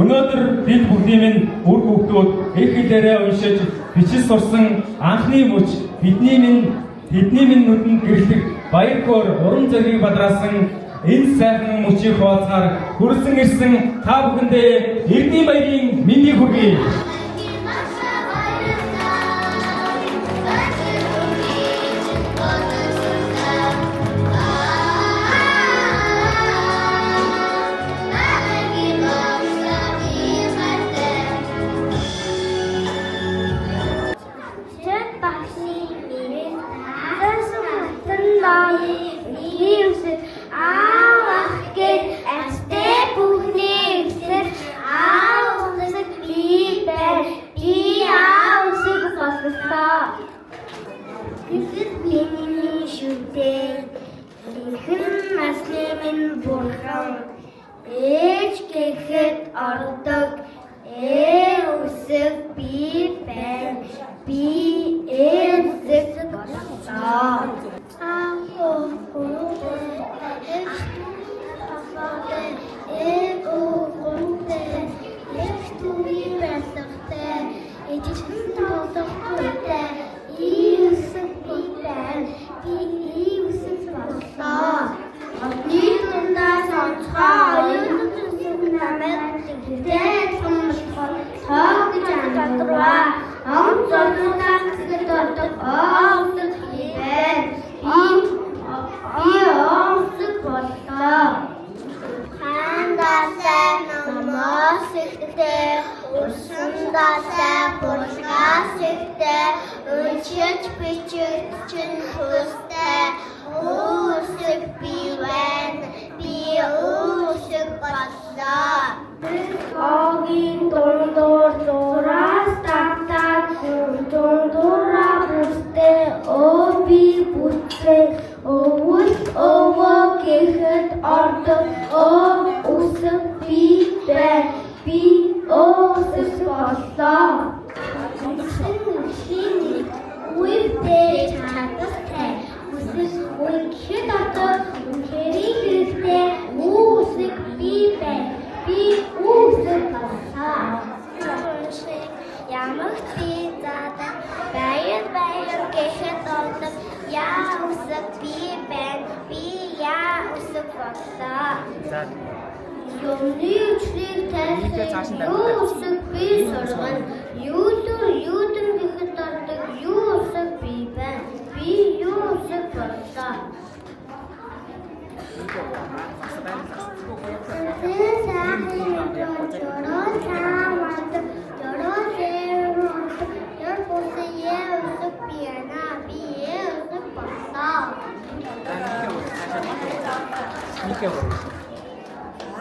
Өнөөдөр бид бүгдийн минь үр хүүхдүүд их хэлээрээ уншиж бичиж сурсан анхны мөч тэдний минь нүдэнд гэрлэх баяр хөөр уран зориг бадраасан энэ сайхан мөчийг хуваалцахаар хүрсэн ирсэн та бүхэндээ эрдэнэ баярын мэндийг хүргэе. Ээж гэхэд ордог усэг би байна би усэг боллоо Учиж бичиж чинь хүстэй усэг би байна би усэг боллоо Огийн дундуур зураас татаад дундуураа бүстэй би бүтээ өвөө гэхэд ордог усэг би байна би усэг боллоо Үедээ чадахтай үсэг үехэд одоо үнэхээр хэрэгтэй үсэг би байна би үсэг боллоо ямар тий задан баяр гэхэд одоо яа үсэг би байна би яа үсэг боллоо Юмны үчлийг тайлбарлах юу үсэг би сургана юудын гэхэд ордог юу үсэг би байна би юу үсэг боллоо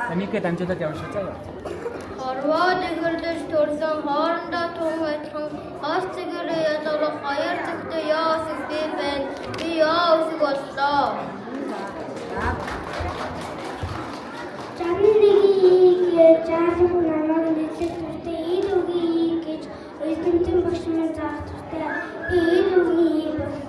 Амике дамжуулаад явуулчихаа. Хорвоо дэгэрлэж төрсөн хоорондоо тунхайдхан хас цэгээрээ ядуулах хоёр цэгтэй яа үсэг би байна би яа үсэг боллоо Чамныг жаалах намайг нэрлэх төртэй ид үгүй гэж үлдэмтэн багш минь заах төртэй ид үгүй боллоо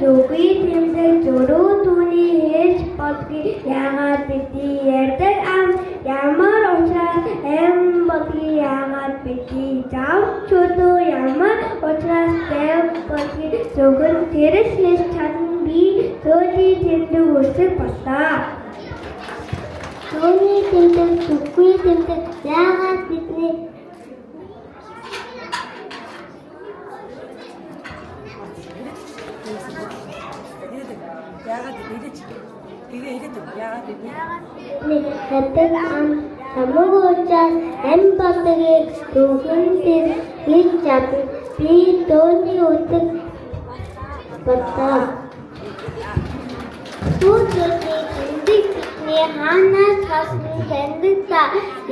Зүгүй тэмдэг зөрүү түүний хэлж бодгийг яагаад бидний ярьдаг ямар учраас бодгийг яагаад бидний заавч чөлөө ямар учраас бодгийг зөвхөн тэрс хийж чадна би зөөлий тэмдэг үсэг боллоо. Зөөлий тэмдэг зүгүй тэмдэг яагаад бидний Хатаг хамаагуучаас бодгийг зөвхөн тэр хийж чадна би тооны үсэг боллоо. Түүний бидний хаанаас хасан тэндэг та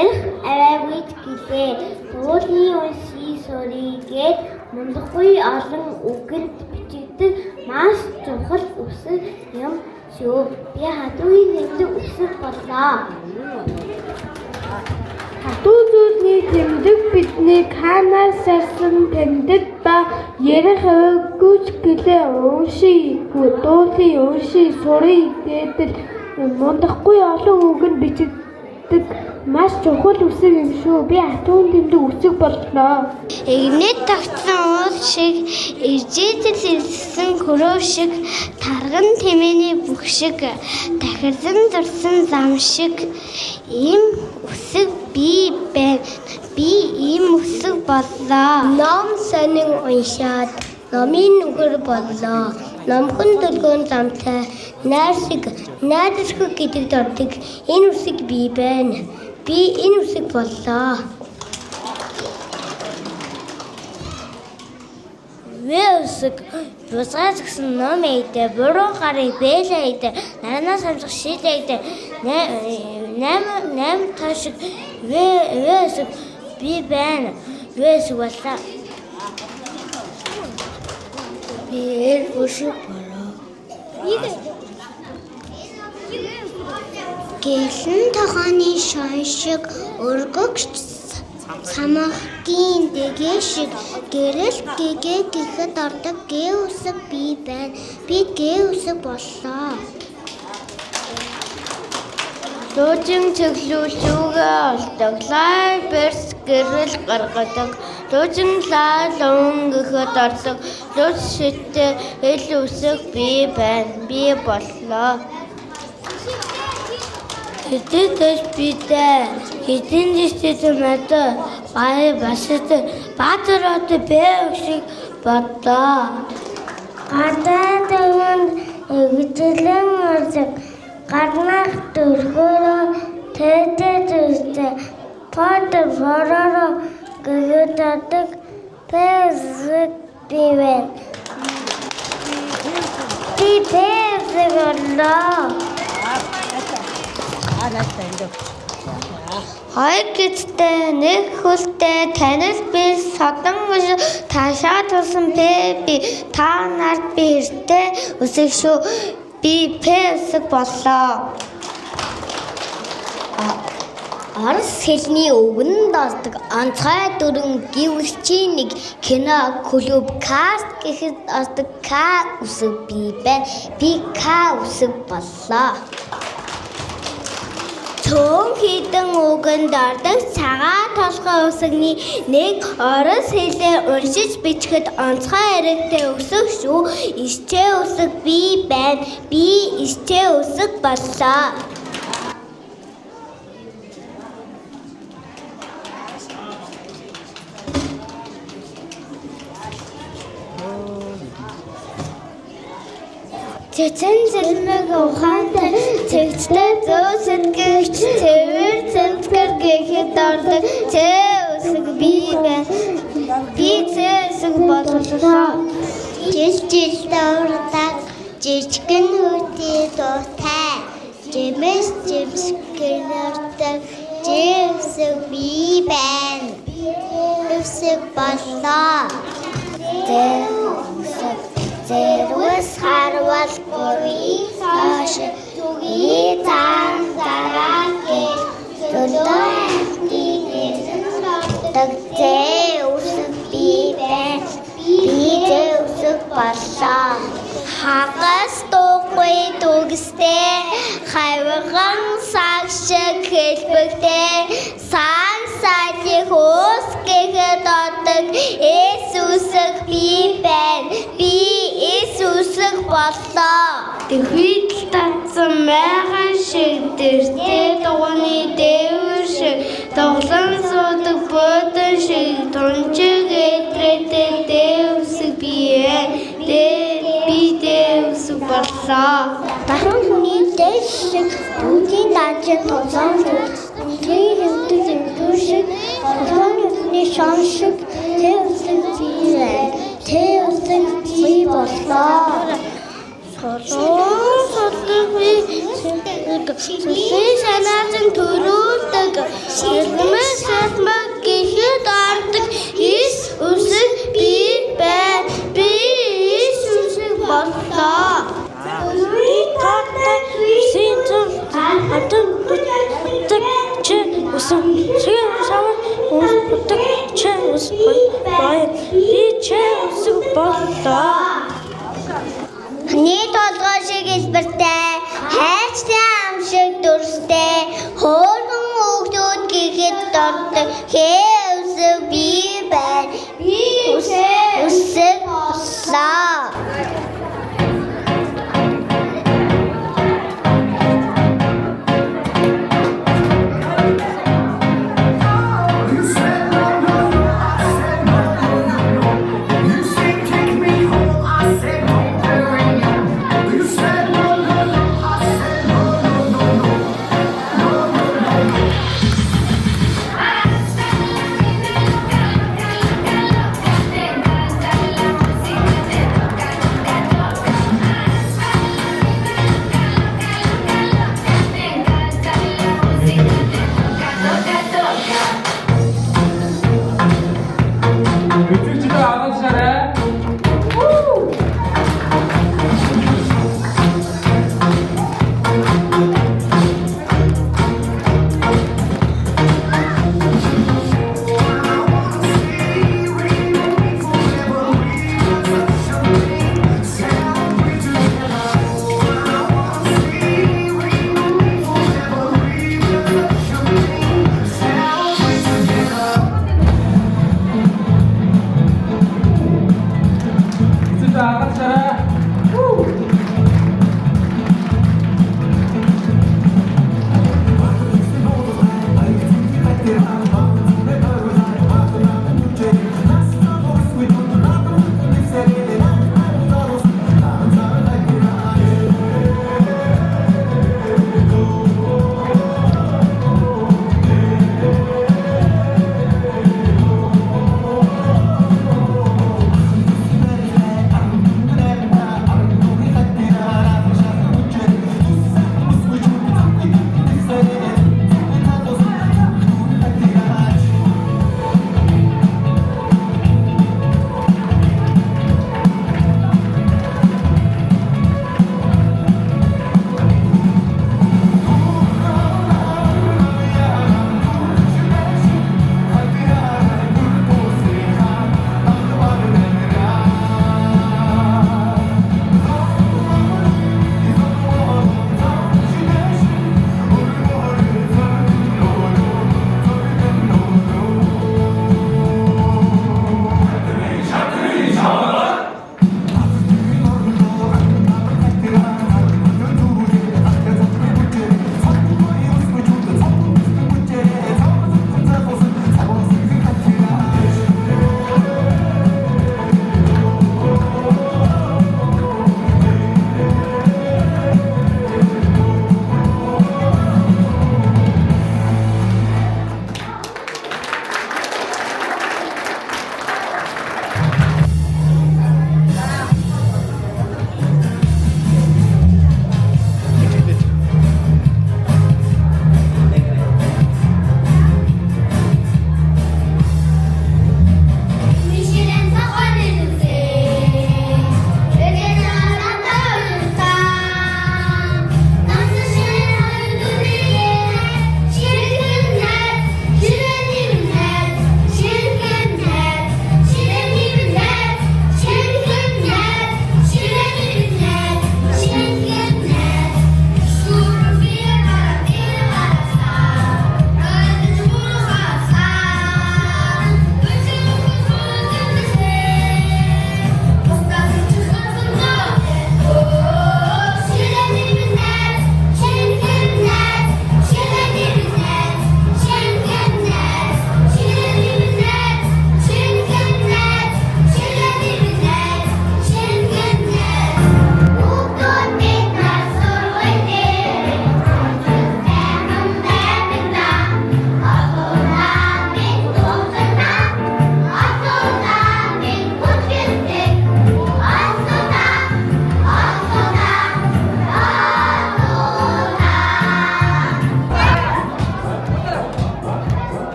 ярих аваагүй гэлээ. Тооны унши сурийгээд мундахгүй олон үгэнд бичигдэл маш чухал үсэг юм шүү. Би хатуугийн нэмдэг өсөж боллоо. Хатуу зүйлний тэмдэг биднийг хаанаас ирсэн тэмдэг ба ярих өгөөч гэлээ уушиггүй дуулын уушиг сурыг гэдэг мундахгүй олон үг нь бичигддэг маш чухал үсэг юм шүү. Би хатуугийн тэмдэг үсэг боллоо. Игнэт тогтсон уул шиг, иржээдэл ирсэн хөрөө шиг, тарган тэмээний бүх шиг, дахирсан дурсан зам шиг, ийм үсэг би байна. Би ийм үсэг боллоо. Ном сонин уншаад, номын нүгэр боллоо. Номхон дөлгөөн замтай, найрсаг, найдасгүй гэдэгт ордог. Энэ үсэг би байна. Би энэ үсэг боллоо. Вэсэг бусгаж гисэн ном эйдэ буруу гарыг бэлээ эйдэ наранаас хамсах шид эйдэ 8 ташиг вэсэг би байна вэсэг боллоо. Би өшөг болоо. Гэлэн тохооны шон шиг өргөгч самахгийн дэгэ шиг гэрэл гэгээ гэхэд ордог гээ үсэг би байна. Би гээ үсэг боллоо. Луужин цэглүүлүүгээ олдог. Лай берс гэрэл гаргадаг. Луужин лай лун гэхэд ордог. Лууж шитээ эл үсэг би байна. Би боллоо. Хэдийдэж бидээ хэдийн дэстэй мэдээ бай баштай баатараад бэ шиг бодлоо. Гадаадын эвчлэн ордог гарнах дөргөөрөө тэтэтэстэй под фороо гэгдэг пэсэг бивэн. Би пэсэг боллоо. Хоёр гизтэй нэг хөлтэй танил би содон биш таашаа тусан би та нарт би эртээ үсэг шүү. Би пэсэг боллоо. Арс хэлний өвгөн дасдаг онцгой дүрэн гівчийн нэг кино клуб каст гэхэд дасдаг К үсэг би байна. Би К үсэг боллоо. Цөөн хідэн үгэнд ордог цагаан толгой үсэгний нэг орос хэлээр уншиж бичгэд онцгой хэрэгтэй үсэг шүү. Исчээ үсэг би байна. Би исчээ үсэг боллоо. Цэцэн зэлмэг ухаантай цэгцтэй зөө сэтгэгч цэвэр цэмтгэр гэхэд ордог цээ үсэг би байна. Би цээ үсэг боллоо. Жил дурдаг жижигэн хүүтэй дуутай жимс гэнэрдэг цээ үсэг би байна. Үсэг боллоо. Зэрвэс харвал бүрий сааш түгий зан дараагийн төлөөний тагцээ үсэг би байна. Би үсэг боллоо. Хагас дуугүй дүгстэй хавган саг шиг хэлбэгтэй сан сайдын хөөс гэхэд ордог эс үсэг би байна. Би эс үсэг боллоо. Тэхвид татсан майхан шиг дэртэй дууны дэвэр шиг тоглон суудаг бодон шиг тунчиг этрэтэ дэвсэг би би дэвсэг боллоо. Баруун хүний дэш шиг бүгдийн даачид тоглон нэг хэвдэг зэмдүү шиг толгойн үсний шон шиг дэвсэг би дэвсэг би боллоо. Сэлмээ санаатын төрүүлдэг сэлмээ сэлмээ гэхэд ордог ис үсэг би байна. Би ис үсэг боллоо. Шин шавар усдаг чэс бай би чэс боллоо. Хний толгой шиг хэлбэртэй, хайрцагтай ам шиг дүрстэй, хөөрхөн хүүхдүүд гэхэд дордог хээ үсэг би байна. Би үсэг боллоо. Үзэгчдээ агуулсарай.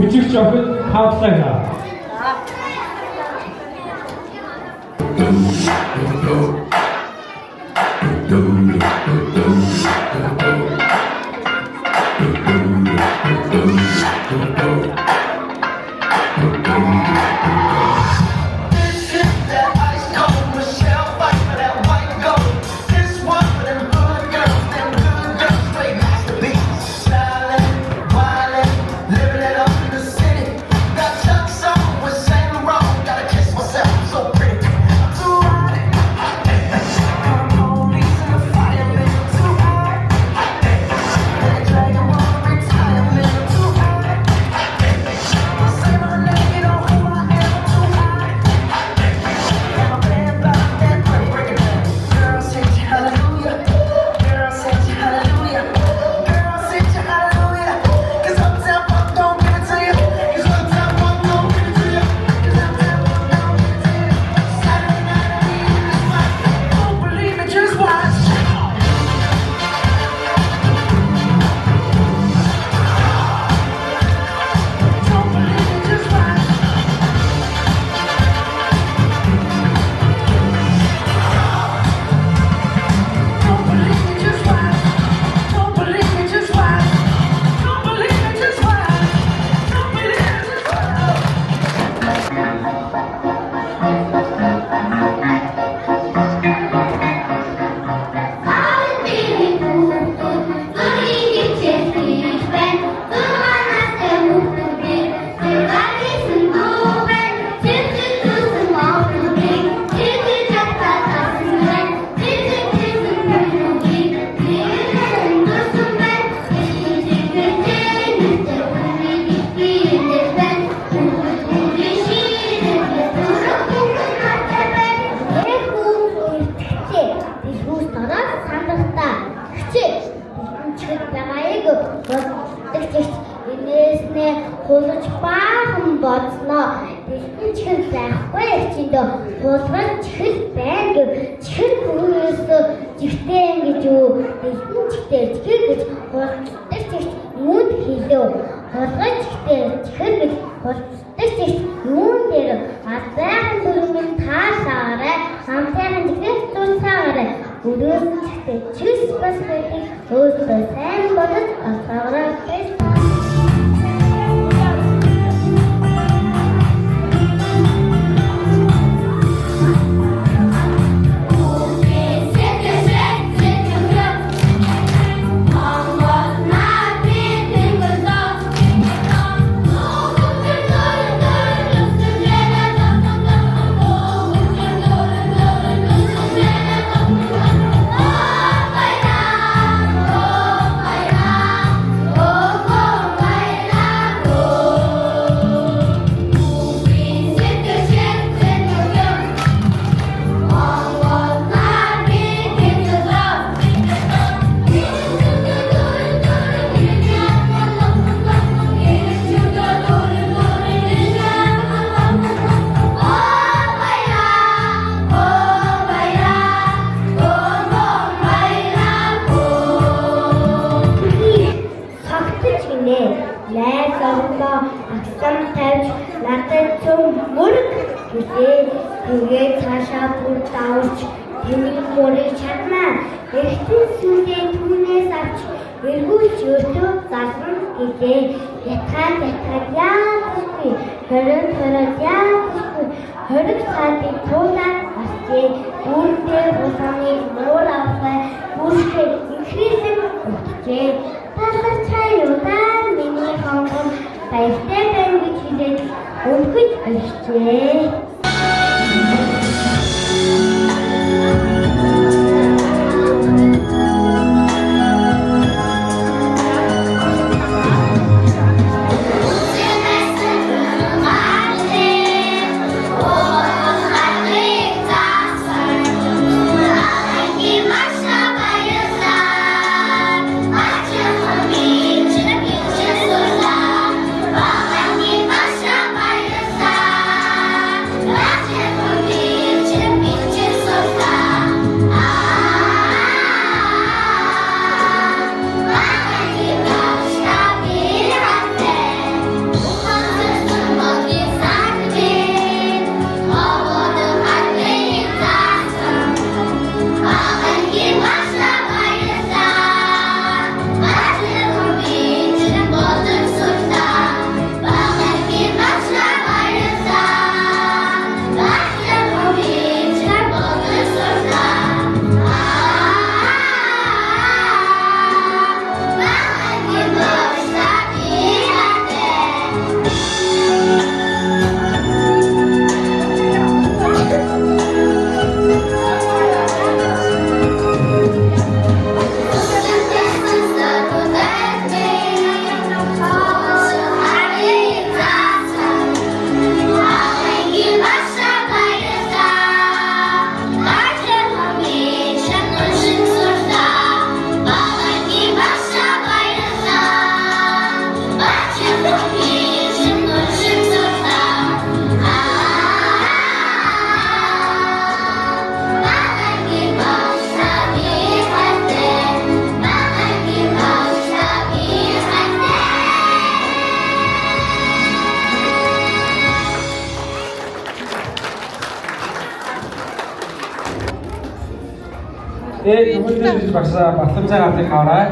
Үжигч охид хавлаа. хулж баахан бодсноо. Дэлхийн чихэр байхгүй ичиндөө хулгай чихэр байна гэв. Чихэр бүгөөсөө жигтэй ингэж юу. Дэлхийн чихтэй чихэр гэж хулцдаг чих юунд хэлэв. Хулгай чихтэй чихэр гэж хулцдаг чих юун дээр азайхан дүрмэн таасаарай. Хамтайхан чихтэй туусаарай. Өрөөс чихтэй чис бас байдаг. Өөртөө сайн бодож асаарай. Найз орлоо агсан тавьж надад зөв мөрөг гэлээ. Тэгээд цаашаа бүр давж тэмэг мөрийг чаднаа. Эхтэн сүлээ түүнээс авч эргүүлж өөртөө зарна гэлээ. Ятгаад яахгүй. Хориг яахгүй. Хориг садыг туулаад авчээ. Бүрдээ бусаныг муур авахай. Бүршээ ихрээсээ өгчээ. Талар чаяудаа миний хонгон баяртай байна гэж хэлээд өнгөж өгчээ. Төгөлдөр багшаа батламжаа авдаг аваарай.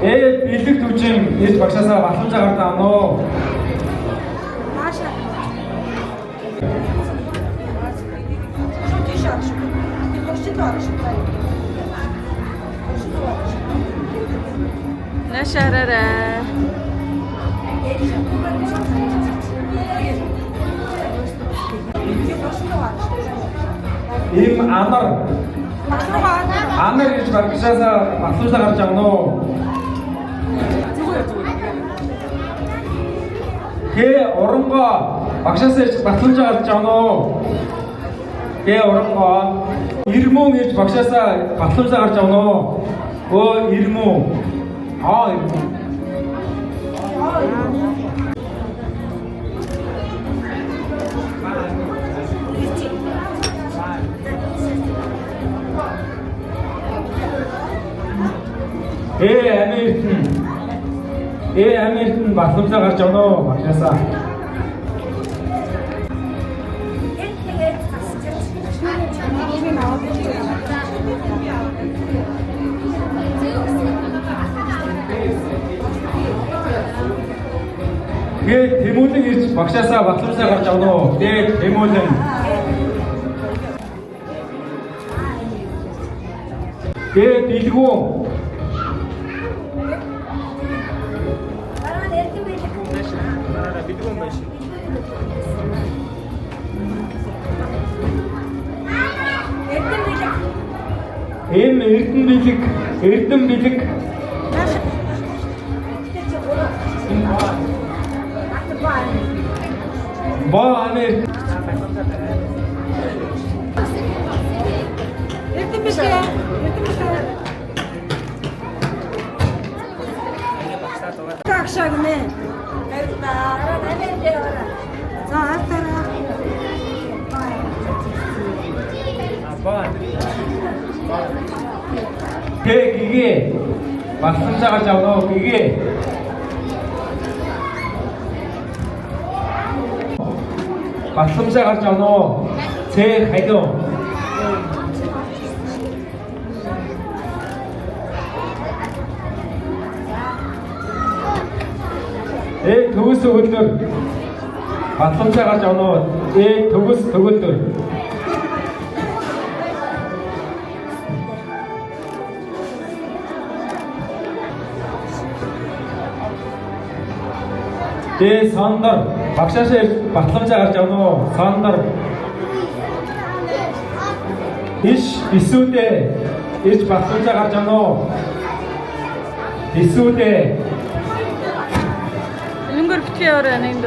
Бэлэг түжин ээж багшаасаа батламжаа авдаг авна уу? Нашарара. Им амар гэж багшаасаа батламжаа авч авна уу? Хэ оронгоо багшаасаа батламжаа авч авна уу? Тэгээ оронгоо ирмүү гэж багшаасаа батламжаа гарч авна уу? Өө ирмүү. Ирмүү. Америкт батламжаа гарч авна уу багшаасаа? Тэгээд Тэмүүлэн ирж багшаасаа батламжаа гарч авна уу? Тэгээд Тэмүүлэн. Тэгээд Бэлгүү. Эрдэн бэлэг. Боо Америк. Такшагне. За автара. Гэгээ батламжаа гарч авна уу гэгээ. Батламжаа гарч авна уу? Цэг хайдуу. Төгс өгөлдөр батламжаа гарч авна уу? Төгс төгөлдөр. Сандар багшаасаа батламжаа гарч авна уу? Сандар. Бисүүдээ ирж батламжаа гарч авна уу? Бисүүдээ. Лүнгөр битгий орой нэнд.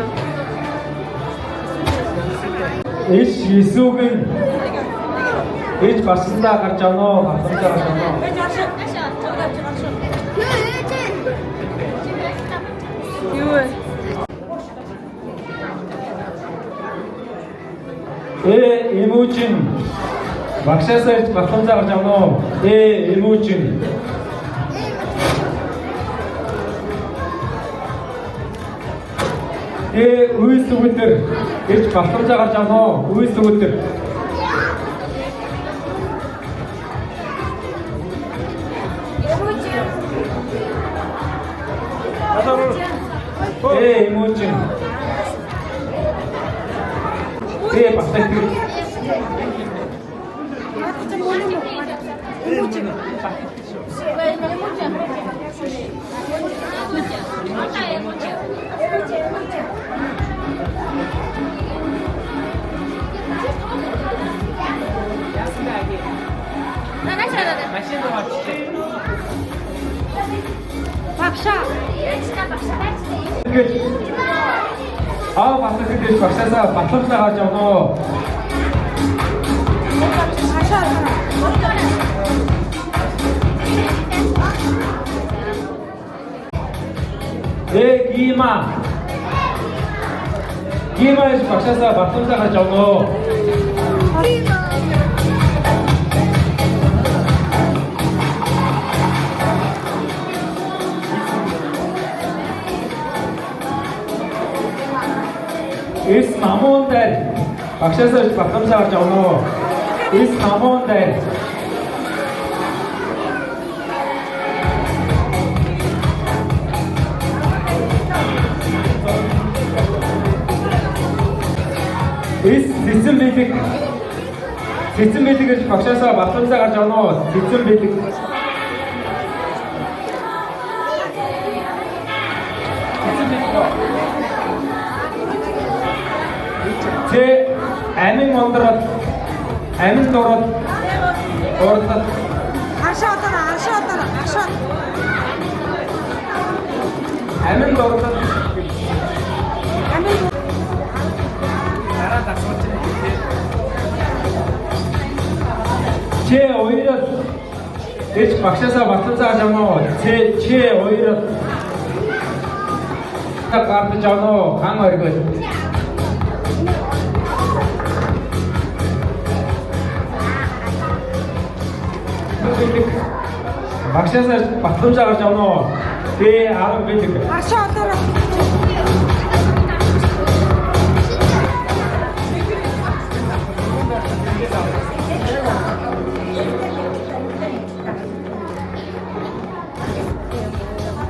Бисүүгэн ирж батламжаа гарч авна уу? Батламжаа гарч авна уу? Юу вэ? Эмүүжин багшаасаа ирж батламжаа гарч авна уу? Эмүүжин. Үйс өгөлдөр ирж батламжаа гарч авна уу? Үйс өгөлдөр. Эмүүжин. Батлаа. Багша. Батлаа багшаасаа батламжаа гарч авна уу? Гимаш багшаасаа батламжаа гарч авна уу? Намуунтай багшаасаа батламжаа гарч авна уу? Намуунтай. Цэцэн бэлэг гэж багшаасаа батламжаа гарч авна уу? Цэцэн бэлэг. Амин мондрол, амин дорол, ордол. Ашаатара. Амин дорол. Дараа дасууч. Че 오히려 내 박사사 맡은사잖아. 제 오히려 딱 앞에잖아. 강어 이거. 박사사 맡은사잖아. 내 알아 biết. Хашаа отоорой.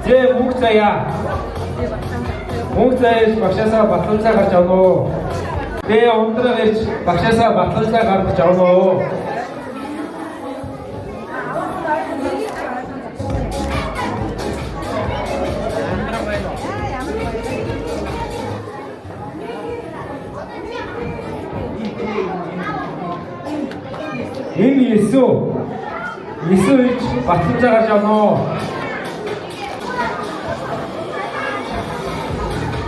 제 목사야. 목사의 박사사 맡은사 가잖아. 내 오늘의 박사사 맡은사 가잖아. 이미 예수 맡은 자가잖아.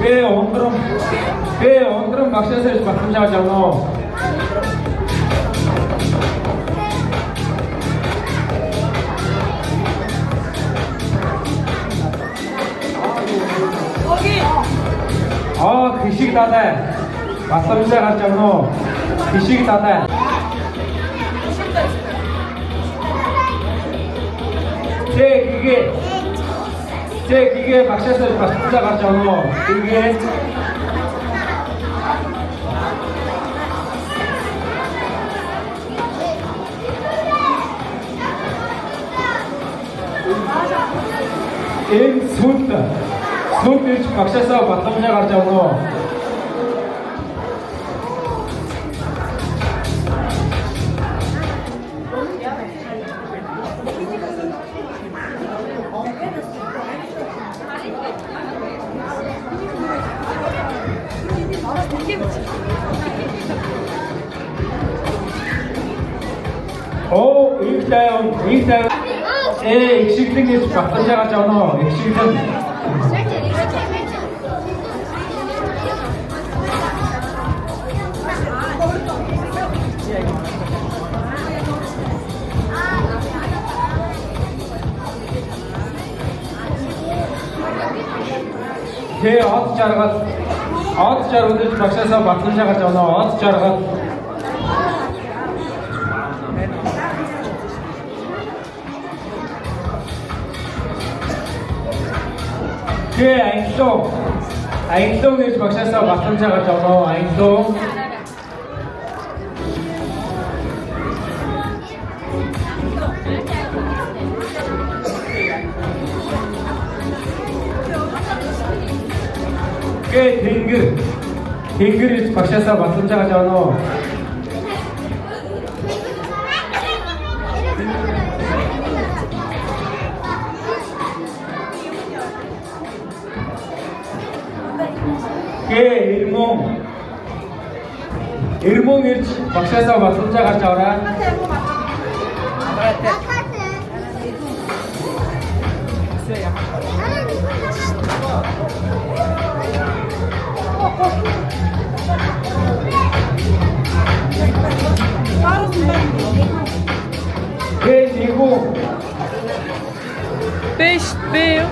왜 오늘은 막사에서 맡은 자가잖아. 그식이 다다. 맡은 자가잖아. 그식이 다다. 그게 박사에서 박사 같잖아. 그게 손 박사에서 박사 같잖아. 일단 eksikliğiniz bakacak canım, eksiklik. at jargıda bakşasa bakılacak canım, at jargı. 아인동의 박사사 맡은 자가 저거 아인동. 댕글의 박사사 맡은 자가 저거. 일몽의 박사사 맡은 자가 저라. 그리고 Veio.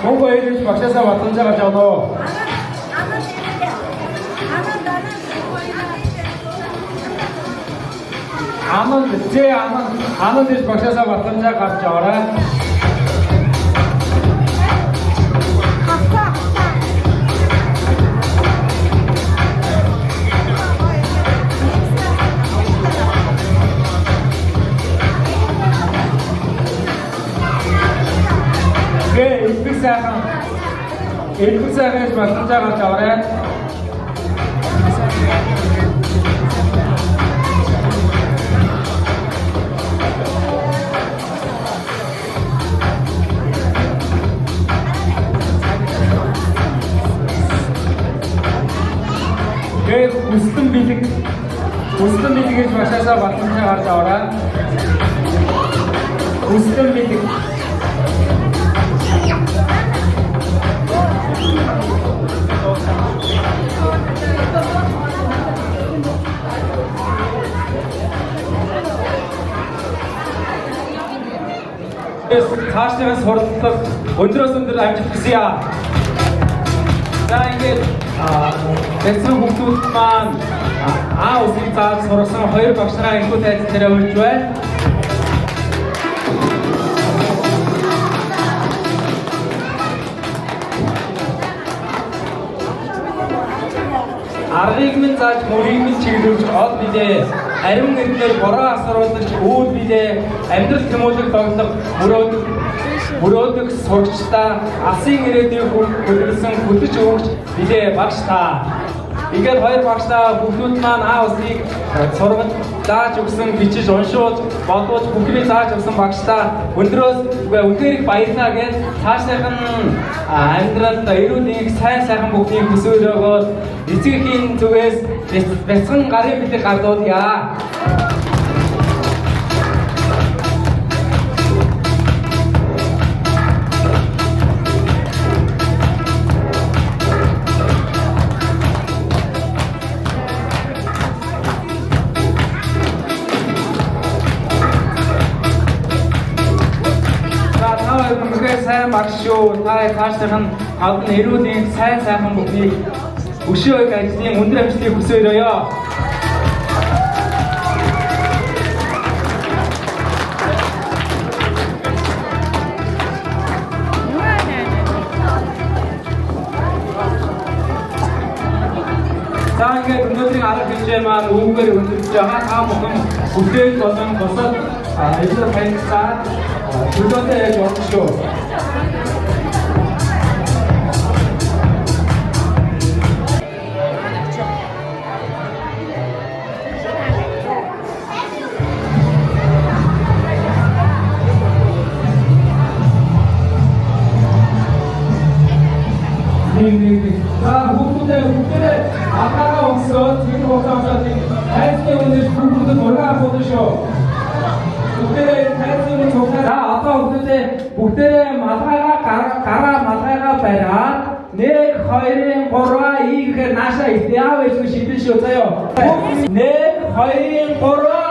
몽고에 박사사 맡은 자가 저거. 아는 박사사 맡은 자가 저라. 일부사에서 맡은 자가 저래. 무슨 비딩에서 박사사 맡은 자가 저래. 무슨 비딩 Цаашдаа суралцах өндрөөс өндөр амжилт хүсье. За ингээд бэлсэн хүмүүс маань усыг зааж сургасан хоёр багш нараа энэхүү тайлбар дээр өгч байна. Аргыг минь зааж мөрийг минь чиглүүлж ол бидээ ариун нэрээр бороо асруулж үүд бидээ амьдрал тэмүүлэг тоглох мөрөөдөх сурагчдаа алсын ирээдүйг хөдөлсөн хөдөж өгч бидээ багш та. Ингээд хоёр багшаа бүгдүүд маань усыг сургаж зааж өгсөн бичиж уншуулж бодуулж бүхнийг зааж өгсөн багшаа өндрөөс үнээр их баярлалаа гэж цаашдах нь амьдралд эрүүл мэндийг сайн сайхан бүхнийг хүсэж өгөөд эцгийн зүгээс бяцхан гарын битэг гардуулъя. Сайн багш шүү. Та цаашдах нь гадна эрүүлийн сайн сайхан бүхнийг өшөө их ажлын өндөр амжилтыг хүсээрөөё. За ингээд өнөөдрийн арга хэмжээ маань үүгээр өндөрлөж байгаа. Та бүхэн бүтээл болон бусад ажил хайцаа төлөөтэй яаж орох шүү. бүгдээ атаага өгсөд тэр хугацаанд хайрцаг өндөр бүгдэд ургаа бодошоо. Бүгдээ хайрцаг цогцоо одоо бүгдээ малгайгаа бариад 1 2 3 ийгээр наашаа яавч шийдэн шүү заяа. 1 2 3